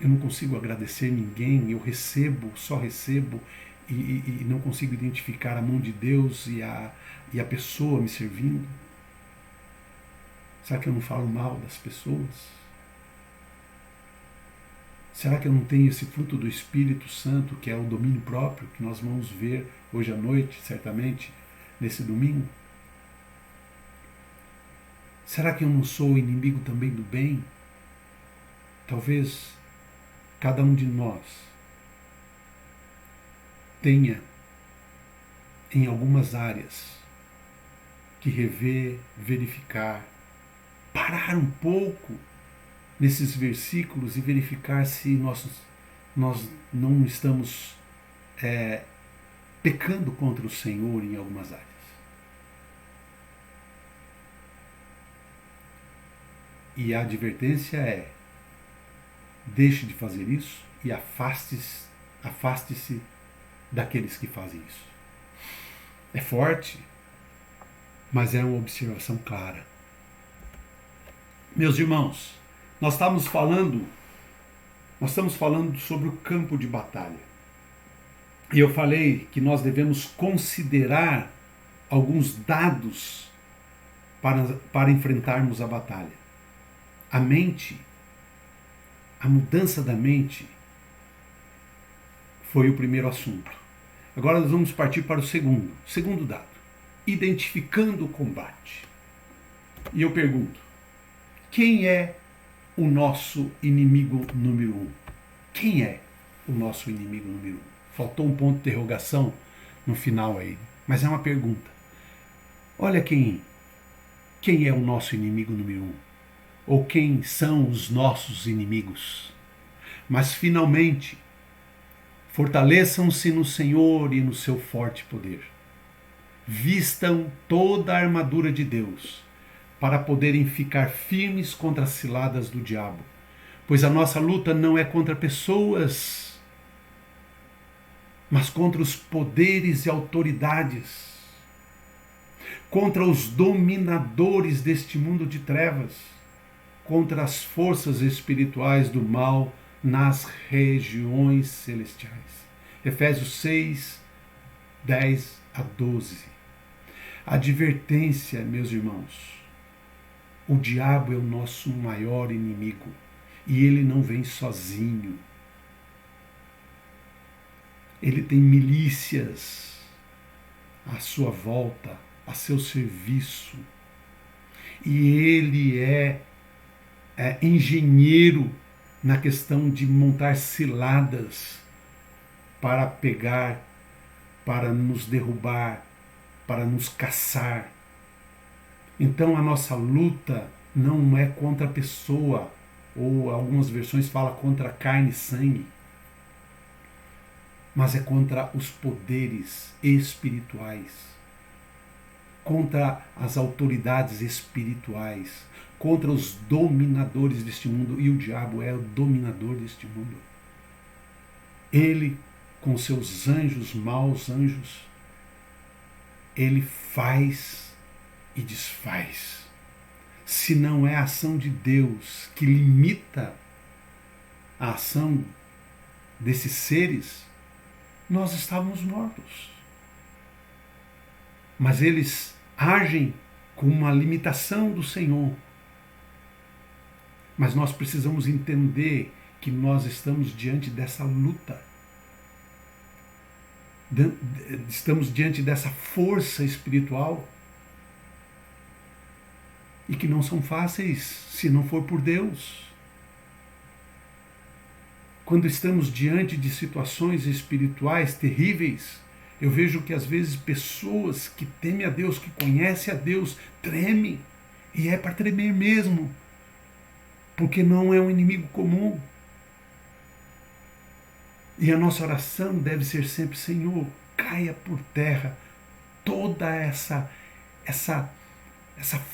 Eu não consigo agradecer ninguém, eu recebo, só recebo e não consigo identificar a mão de Deus e a pessoa me servindo? Será que eu não falo mal das pessoas? Será que eu não tenho esse fruto do Espírito Santo, que é o domínio próprio, que nós vamos ver hoje à noite, certamente, nesse domingo? Será que eu não sou inimigo também do bem? Talvez cada um de nós tenha, em algumas áreas, que rever, verificar, parar um pouco nesses versículos e verificar se nós não estamos pecando contra o Senhor em algumas áreas. E a advertência é: deixe de fazer isso e afaste-se daqueles que fazem isso. É forte, mas é uma observação clara. Meus irmãos, nós estamos falando sobre o campo de batalha. E eu falei que nós devemos considerar alguns dados para enfrentarmos a batalha. A mente, a mudança da mente, foi o primeiro assunto. Agora nós vamos partir para o segundo dado. Identificando o combate. E eu pergunto, quem é o nosso inimigo número 1? Quem é o nosso inimigo número 1? Faltou um ponto de interrogação no final aí, mas é uma pergunta. Olha quem é o nosso inimigo número 1? Ou quem são os nossos inimigos? Mas finalmente, fortaleçam-se no Senhor e no seu forte poder. Vistam toda a armadura de Deus, para poderem ficar firmes contra as ciladas do diabo. Pois a nossa luta não é contra pessoas, mas contra os poderes e autoridades, contra os dominadores deste mundo de trevas, contra as forças espirituais do mal nas regiões celestiais. Efésios 6, 10 a 12. Advertência, meus irmãos. O diabo é o nosso maior inimigo e ele não vem sozinho. Ele tem milícias à sua volta, a seu serviço. E ele é engenheiro na questão de montar ciladas para pegar, para nos derrubar, para nos caçar. Então a nossa luta não é contra a pessoa, ou algumas versões falam contra carne e sangue, mas é contra os poderes espirituais, contra as autoridades espirituais, contra os dominadores deste mundo, e o diabo é o dominador deste mundo. Ele, com seus anjos, maus anjos, ele faz e desfaz. Se não é a ação de Deus que limita a ação desses seres, nós estávamos mortos. Mas eles agem com uma limitação do Senhor. Mas nós precisamos entender que nós estamos diante dessa luta. Estamos diante dessa força espiritual. E que não são fáceis se não for por Deus. Quando estamos diante de situações espirituais terríveis, eu vejo que às vezes pessoas que temem a Deus, que conhecem a Deus, tremem. E é para tremer mesmo, porque não é um inimigo comum. E a nossa oração deve ser sempre: Senhor, caia por terra toda essa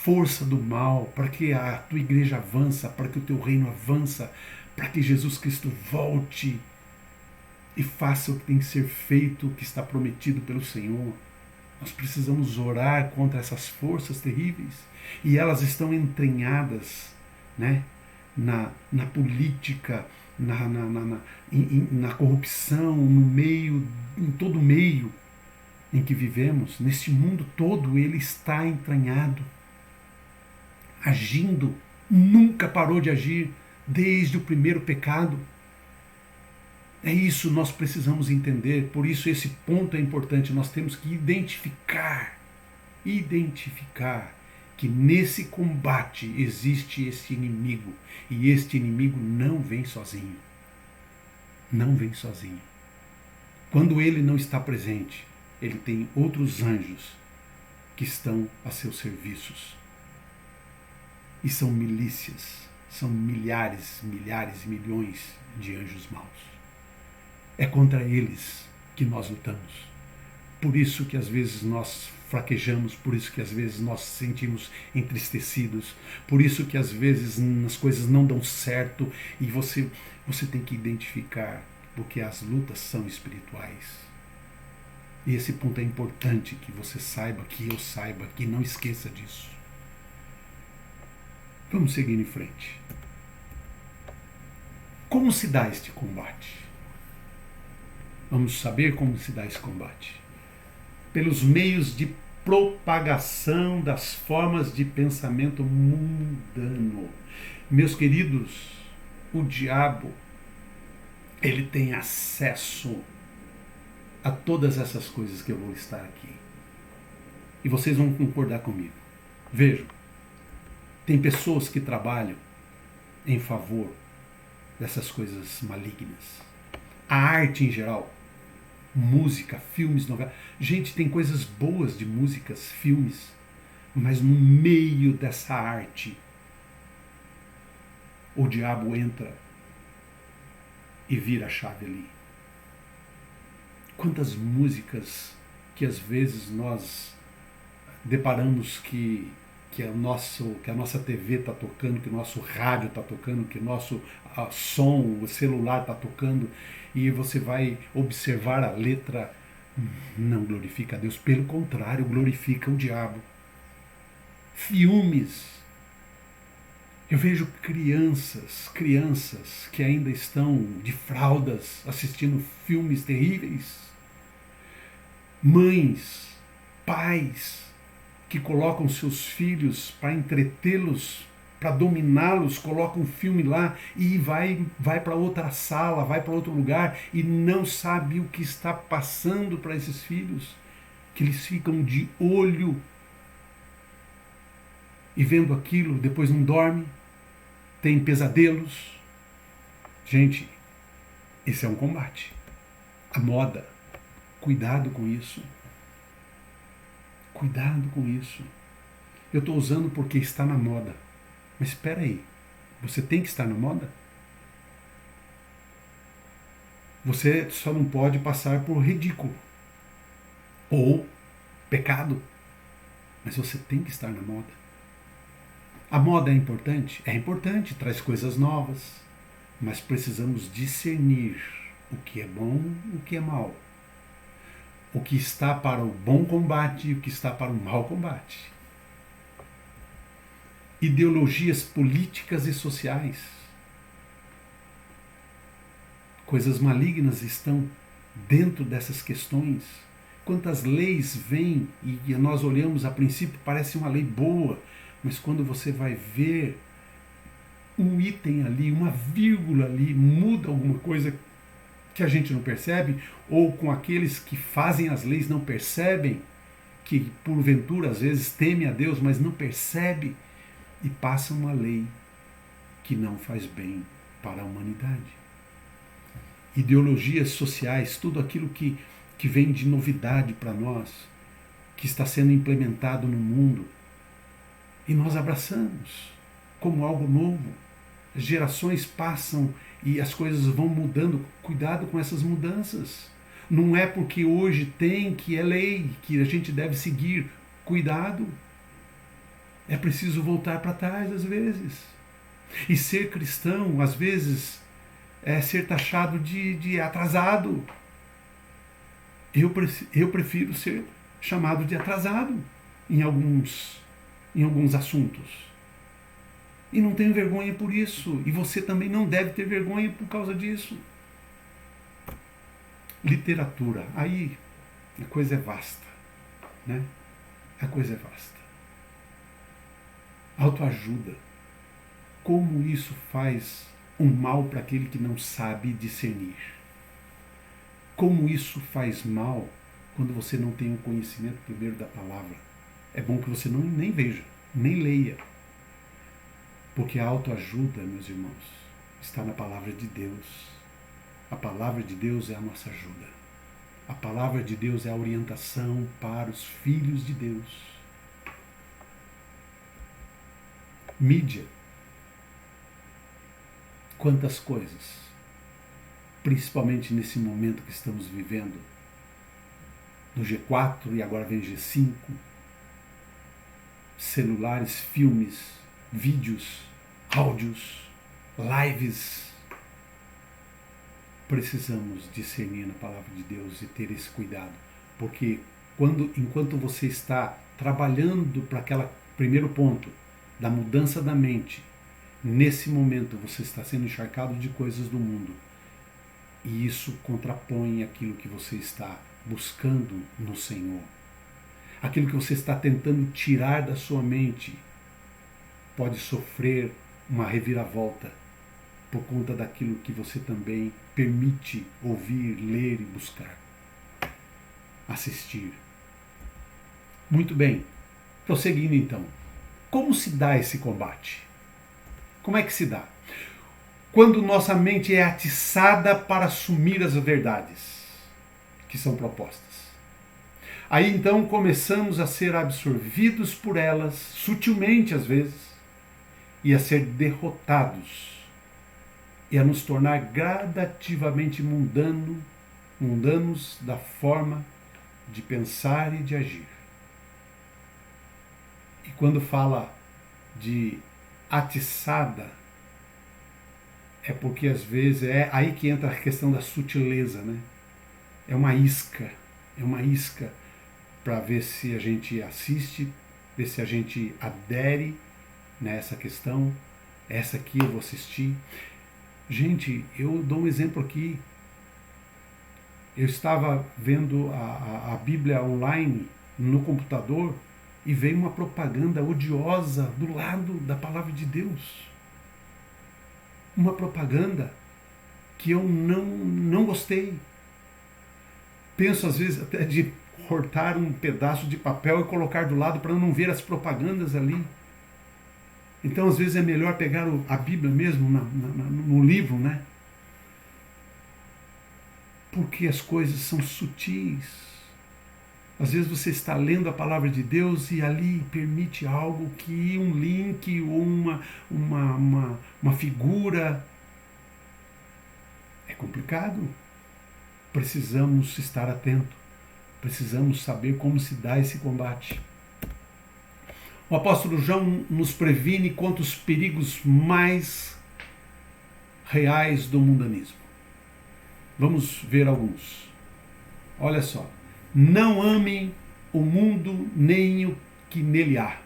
força do mal, para que a tua igreja avança, para que o teu reino avança, para que Jesus Cristo volte e faça o que tem que ser feito, o que está prometido pelo Senhor. Nós precisamos orar contra essas forças terríveis, e elas estão entranhadas, né, na política, na corrupção, no meio, em todo o meio em que vivemos. Neste mundo todo ele está entranhado, agindo, nunca parou de agir desde o primeiro pecado. É isso nós precisamos entender, por isso esse ponto é importante. Nós temos que identificar que nesse combate existe esse inimigo, e este inimigo não vem sozinho. Não vem sozinho. Quando ele não está presente, ele tem outros anjos que estão a seus serviços. E são milícias, são milhares, milhões de anjos maus. É contra eles que nós lutamos. Por isso que às vezes nós fraquejamos, por isso que às vezes nós nos sentimos entristecidos, por isso que às vezes as coisas não dão certo, e você tem que identificar, porque as lutas são espirituais. E esse ponto é importante que você saiba, que eu saiba, que não esqueça disso. Vamos seguir em frente. Como se dá este combate? Vamos saber como se dá esse combate. Pelos meios de propagação das formas de pensamento mundano. Meus queridos, o diabo, ele tem acesso a todas essas coisas que eu vou listar aqui. E vocês vão concordar comigo. Vejam, tem pessoas que trabalham em favor dessas coisas malignas. A arte em geral, música, filmes, novelas. Gente, tem coisas boas de músicas, filmes, mas no meio dessa arte, o diabo entra e vira a chave ali. Quantas músicas que às vezes nós deparamos que a nossa TV está tocando, que o nosso rádio está tocando, que o nosso som, o celular está tocando, e você vai observar a letra, não glorifica a Deus, pelo contrário, glorifica o diabo. Filmes. Eu vejo crianças que ainda estão de fraldas assistindo filmes terríveis. Mães, pais que colocam seus filhos para entretê-los, para dominá-los, colocam um filme lá e vai para outra sala, vai para outro lugar e não sabe o que está passando para esses filhos, que eles ficam de olho e vendo aquilo, depois não dormem, tem pesadelos. Gente, esse é um combate. A moda, cuidado com isso. Cuidado com isso. Eu estou usando porque está na moda. Mas espera aí, você tem que estar na moda? Você só não pode passar por ridículo ou pecado, mas você tem que estar na moda. A moda é importante? É importante, traz coisas novas, mas precisamos discernir o que é bom e o que é mal. O que está para o bom combate e o que está para o mau combate. Ideologias políticas e sociais. Coisas malignas estão dentro dessas questões. Quantas leis vêm e nós olhamos, a princípio parece uma lei boa, mas quando você vai ver um item ali, uma vírgula ali, muda alguma coisa que a gente não percebe, ou com aqueles que fazem as leis não percebem, que porventura às vezes temem a Deus, mas não percebe, e passa uma lei que não faz bem para a humanidade. ideologias sociais, tudo aquilo que vem de novidade para nós, que está sendo implementado no mundo, e nós abraçamos como algo novo. As gerações passam e as coisas vão mudando. Cuidado com essas mudanças. Não é porque hoje tem que é lei, que a gente deve seguir. Cuidado. É preciso voltar para trás às vezes. E ser cristão, às vezes, é ser taxado de atrasado. Eu prefiro ser chamado de atrasado em alguns assuntos. E não tenho vergonha por isso. E você também não deve ter vergonha por causa disso. Literatura. Aí a coisa é vasta. Né? A coisa é vasta. Autoajuda. Como isso faz um mal para aquele que não sabe discernir. Como isso faz mal quando você não tem o conhecimento primeiro da palavra. É bom que você nem veja, nem leia. Porque a autoajuda, meus irmãos, está na palavra de Deus. A palavra de Deus é a nossa ajuda. A palavra de Deus é a orientação para os filhos de Deus. Mídia. Quantas coisas, principalmente nesse momento que estamos vivendo, no G4 e agora vem G5, celulares, filmes, vídeos, áudios, lives. Precisamos discernir na palavra de Deus e ter esse cuidado, porque enquanto você está trabalhando para aquele primeiro ponto da mudança da mente, nesse momento você está sendo encharcado de coisas do mundo, e isso contrapõe aquilo que você está buscando no Senhor. Aquilo que você está tentando tirar da sua mente pode sofrer uma reviravolta por conta daquilo que você também permite ouvir, ler e buscar, assistir. Muito bem, prosseguindo então. Como se dá esse combate? Como é que se dá? Quando nossa mente é atiçada para assumir as verdades que são propostas. Aí então começamos a ser absorvidos por elas, sutilmente às vezes, e a ser derrotados, e a nos tornar gradativamente mundanos da forma de pensar e de agir. E quando fala de atiçada, é porque às vezes é aí que entra a questão da sutileza, né? É uma isca para ver se a gente assiste, ver se a gente adere nessa questão. Essa aqui eu vou assistir. Gente, eu dou um exemplo aqui. Eu estava vendo a Bíblia online no computador e veio uma propaganda odiosa do lado da palavra de Deus. Uma propaganda que eu não gostei. Penso às vezes até de cortar um pedaço de papel e colocar do lado para não ver as propagandas ali. Então às vezes é melhor pegar a Bíblia mesmo no livro, né? Porque as coisas são sutis. Às vezes você está lendo a palavra de Deus e ali permite algo que um link ou uma figura. É complicado. Precisamos estar atentos. Precisamos saber como se dá esse combate. O apóstolo João nos previne contra os perigos mais reais do mundanismo. Vamos ver alguns. Olha só. Não amem o mundo nem o que nele há.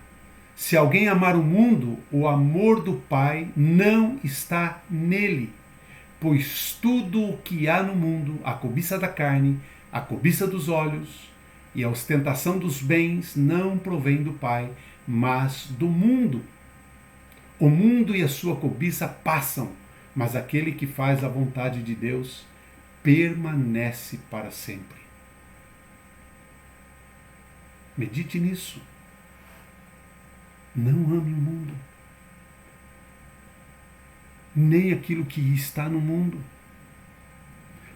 Se alguém amar o mundo, o amor do Pai não está nele. Pois tudo o que há no mundo, a cobiça da carne, a cobiça dos olhos e a ostentação dos bens, não provém do Pai, mas do mundo. O mundo e a sua cobiça passam, mas aquele que faz a vontade de Deus permanece para sempre. Medite nisso. Não ame o mundo, nem aquilo que está no mundo.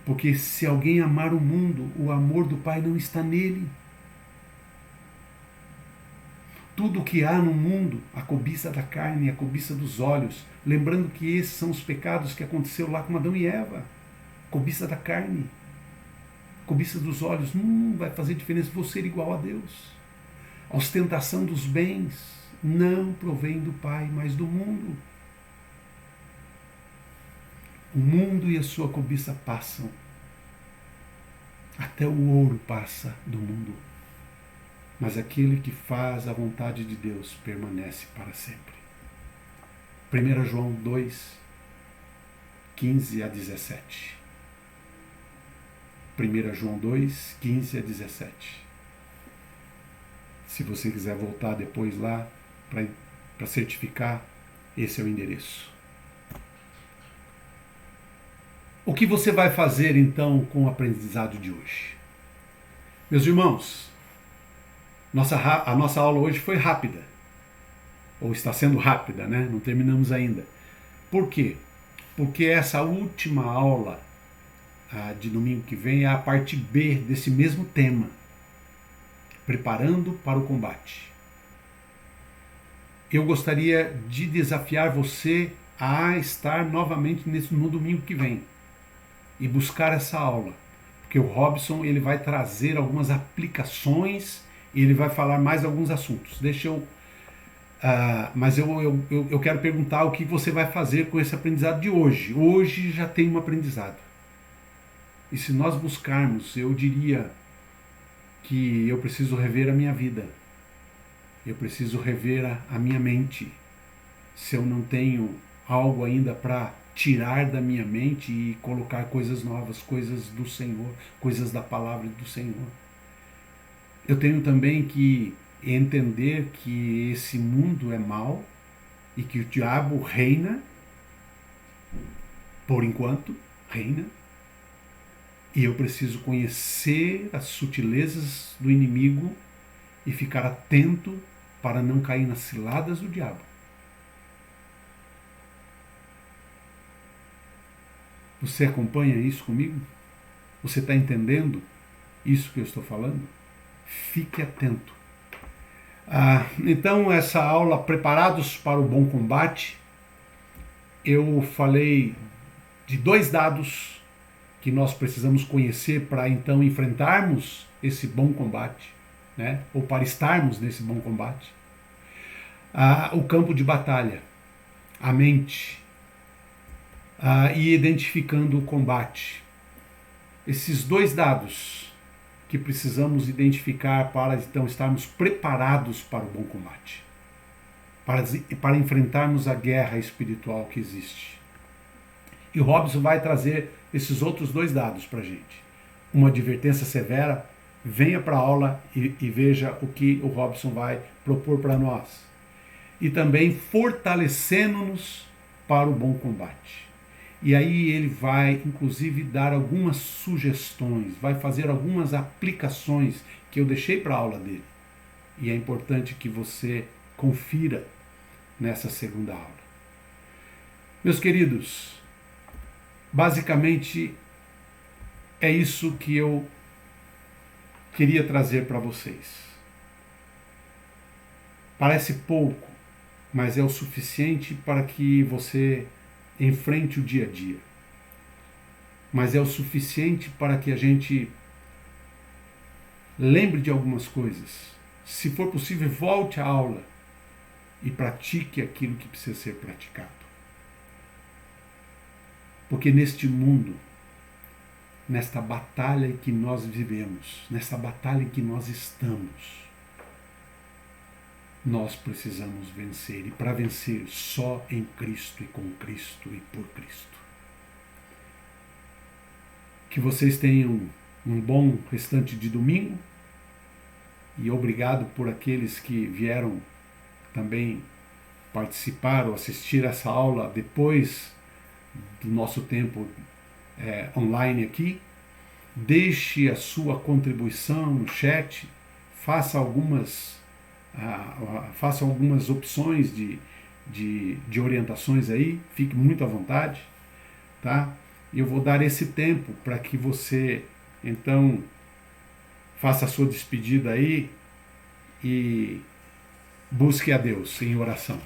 Porque se alguém amar o mundo, o amor do Pai não está nele. Tudo o que há no mundo, a cobiça da carne, a cobiça dos olhos, lembrando que esses são os pecados que aconteceu lá com Adão e Eva. Cobiça da carne, cobiça dos olhos, não vai fazer diferença, vou ser igual a Deus. A ostentação dos bens não provém do Pai, mas do mundo. O mundo e a sua cobiça passam. Até o ouro passa do mundo. Mas aquele que faz a vontade de Deus permanece para sempre. 1 João 2, 15 a 17. 1 João 2, 15 a 17. Se você quiser voltar depois lá para certificar, esse é o endereço. O que você vai fazer então com o aprendizado de hoje? Meus irmãos, a nossa aula hoje foi rápida. Ou está sendo rápida, né? Não terminamos ainda. Por quê? Porque essa última aula de domingo que vem é a parte B desse mesmo tema. Preparando para o combate. Eu gostaria de desafiar você a estar novamente no domingo que vem e buscar essa aula, porque o Robson ele vai trazer algumas aplicações e ele vai falar mais alguns assuntos. Mas eu quero perguntar o que você vai fazer com esse aprendizado de hoje. Hoje já tem um aprendizado. E se nós buscarmos, eu diria que eu preciso rever a minha vida. Eu preciso rever a minha mente. Se eu não tenho algo ainda para tirar da minha mente e colocar coisas novas, coisas do Senhor, coisas da palavra do Senhor. Eu tenho também que entender que esse mundo é mau e que o diabo reina, por enquanto, reina. E eu preciso conhecer as sutilezas do inimigo e ficar atento para não cair nas ciladas do diabo. Você acompanha isso comigo? Você está entendendo isso que eu estou falando? Fique atento. Então, essa aula, Preparados para o Bom Combate, eu falei de 2 dados que nós precisamos conhecer para então enfrentarmos esse bom combate, né? Ou para estarmos nesse bom combate. O campo de batalha, a mente, e identificando o combate. Esses 2 dados que precisamos identificar para então estarmos preparados para o bom combate, para enfrentarmos a guerra espiritual que existe. E o Robson vai trazer esses outros 2 dados para a gente. Uma advertência severa, venha para a aula e veja o que o Robson vai propor para nós. E também fortalecendo-nos para o bom combate. E aí ele vai, inclusive, dar algumas sugestões, vai fazer algumas aplicações que eu deixei para a aula dele. E é importante que você confira nessa segunda aula. Meus queridos, basicamente é isso que eu queria trazer para vocês. Parece pouco, mas é o suficiente para que você enfrente o dia a dia. Mas é o suficiente para que a gente lembre de algumas coisas. Se for possível, volte à aula e pratique aquilo que precisa ser praticado. Porque neste mundo, nesta batalha em que nós vivemos, nesta batalha em que nós estamos, nós precisamos vencer, e para vencer só em Cristo e com Cristo e por Cristo. Que vocês tenham um bom restante de domingo e obrigado por aqueles que vieram também participar ou assistir essa aula depois do nosso tempo online aqui. Deixe a sua contribuição no chat, faça algumas opções de orientações aí, fique muito à vontade, tá? E eu vou dar esse tempo para que você, então, faça a sua despedida aí e busque a Deus em oração.